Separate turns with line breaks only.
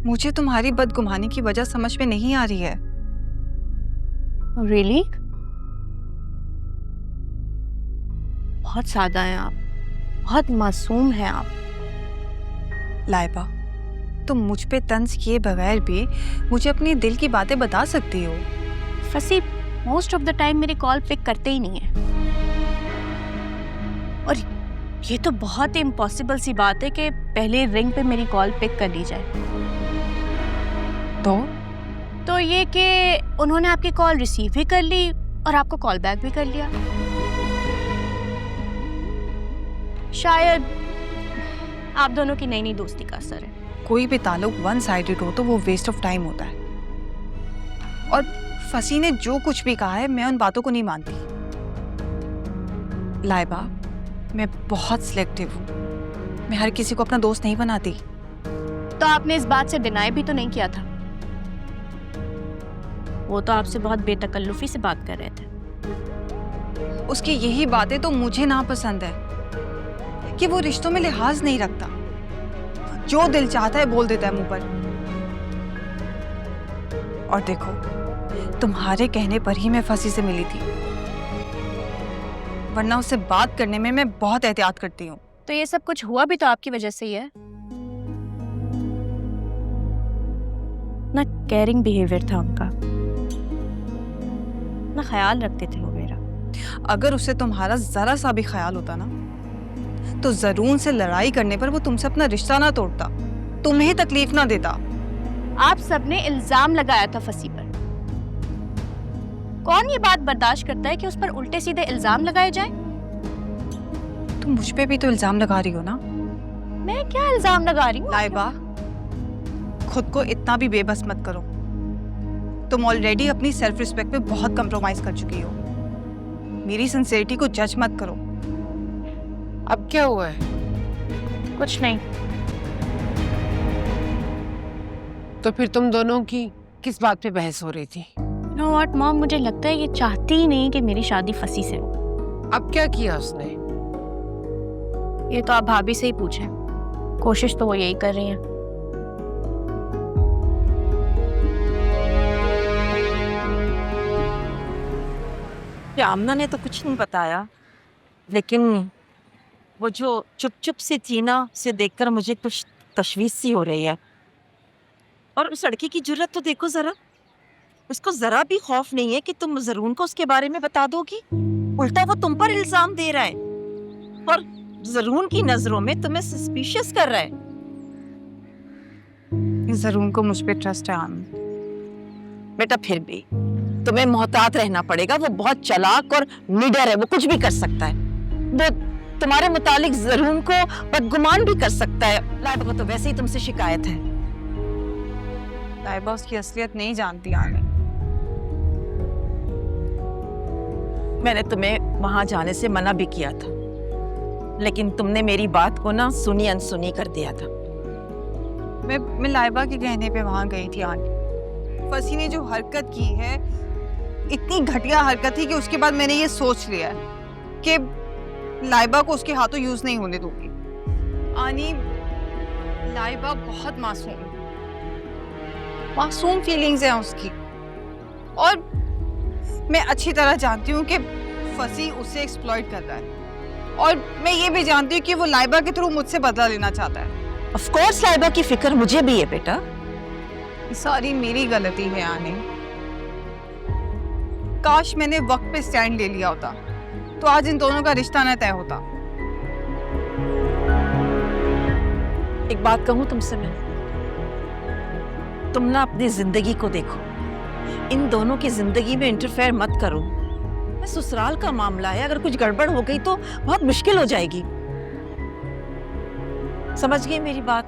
मुझे तुम्हारी बदगुमानी की वजह समझ में नहीं आ रही है।
रियली? बहुत सादा हैं आप, बहुत मासूम हैं आप।
लाइबा, तुम मुझ पे तंज किए बगैर भी मुझे अपनी दिल की बातें बता सकती हो।
फसी मोस्ट ऑफ द टाइम मेरी कॉल पिक करते ही नहीं है, और ये तो बहुत ही इम्पॉसिबल सी बात है कि पहले रिंग पे मेरी कॉल पिक कर ली जाए। तो ये कि उन्होंने आपकी कॉल रिसीव भी कर ली और आपको कॉल बैक भी कर लिया। शायद आप दोनों की नई नई दोस्ती का असर है।
कोई भी ताल्लुक वन साइडेड हो तो वो वेस्ट ऑफ टाइम होता है, और फसी ने जो कुछ भी कहा है मैं उन बातों को नहीं मानती। लाइबा, मैं बहुत सिलेक्टिव हूँ, मैं हर किसी को अपना दोस्त नहीं बनाती।
तो आपने इस बात से डिनाई भी तो नहीं किया था। वो तो आपसे बहुत बेतकल्लुफी से बात कर रहे थे।
उसकी यही बातें तो मुझे नापसंद है कि वो रिश्तों में लिहाज नहीं रखता, जो दिल चाहता है बोल देता है मुंह पर। और देखो, तुम्हारे कहने पर ही मैं फसी से मिली थी, वरना उससे बात करने में मैं बहुत एहतियात करती हूँ।
तो ये सब कुछ हुआ भी तो आपकी वजह से ही है ना। केयरिंग बिहेवियर था उनका, ना ख्याल रखते थे वो मेरा।
अगर उसे तुम्हारा जरा सा भी ख्याल होता ना, तो जरून से लड़ाई करने पर वो तुमसे अपना रिश्ता ना तोड़ता, तुम्हें तकलीफ ना देता।
आप सबने इल्जाम लगाया था फसी पर। कौन ये बात बर्दाश्त करता है कि उस पर उल्टे सीधे इल्जाम लगाए जाएं?
तुम मुझ पे भी तो इल्जाम लगा रही हो ना।
मैं क्या इल्जाम लगा रही हूँ?
लाइबा, खुद को इतना भी बेबस मत करो। तुम ऑलरेडी अपनी सेल्फ रिस्पेक्ट पे बहुत कंप्रोमाइज कर चुकी हो। मेरी सिंसियरिटी को जज मत करो।
अब क्या हुआ है?
कुछ नहीं।
तो फिर तुम दोनों की किस बात पे बहस हो रही थी?
नो व्हाट मॉम, मुझे लगता है ये चाहती ही नहीं कि मेरी शादी फसी से हो।
अब क्या किया उसने?
ये तो आप भाभी से ही पूछें, कोशिश तो वो यही कर रही हैं।
आमना ने तो कुछ नहीं बताया, लेकिन वो जो चुप चुप से थी ना, उसे देखकर मुझे कुछ तशवीश सी हो रही है। और उस लड़की की जुर्रत तो देखो जरा, उसको जरा भी खौफ नहीं है कि तुम जरून को उसके बारे में बता दोगी। उल्टा वो तुम पर इल्जाम दे रहा है और जरून की नजरों में तुम्हें सस्पिशियस कर रहा है।
जरून को मुझ पे ट्रस्ट है आमी।
बेटा फिर भी तुम्हें मोहतात रहना पड़ेगा, वो बहुत चालाक और निडर है, वो कुछ भी कर सकता है। वो तुम्हारे मुतालिक जरून को बदगुमान भी कर सकता है। लाइबा को तो वैसे ही तुमसे शिकायत है।
लाइबा उसकी असलियत नहीं जानती आमी।
मैंने तुम्हें वहां जाने से मना भी किया था, लेकिन तुमने मेरी बात को ना सुनी अनसुनी कर दिया था।
मैं लाइबा के कहने पे वहां गई थी आंटी। फसी ने जो हरकत की है, इतनी घटिया हरकत थी कि उसके बाद मैंने ये सोच लिया है कि लाइबा को उसके हाथों यूज नहीं होने दूंगी। आनी, लाइबा बहुत मासूम फीलिंग्स हैं उसकी, और मैं अच्छी तरह जानती हूँ कि फसी उसे एक्सप्लॉइट कर रहा है, और मैं ये भी जानती हूँ कि वो लाइबा के थ्रू मुझसे बदला लेना चाहता है।
ऑफ कोर्स लाइबा की फिक्र मुझे भी है बेटा।
सारी मेरी गलती है आने। काश मैंने वक्त पे स्टैंड ले लिया होता तो आज इन दोनों का रिश्ता न तय होता।
एक बात कहूं तुमसे मैं, तुम ना अपनी जिंदगी को देखो, इन दोनों की जिंदगी में इंटरफेयर मत करो। ससुराल का मामला है, अगर कुछ गड़बड़ हो गई तो बहुत मुश्किल हो जाएगी। समझ गई मेरी बात?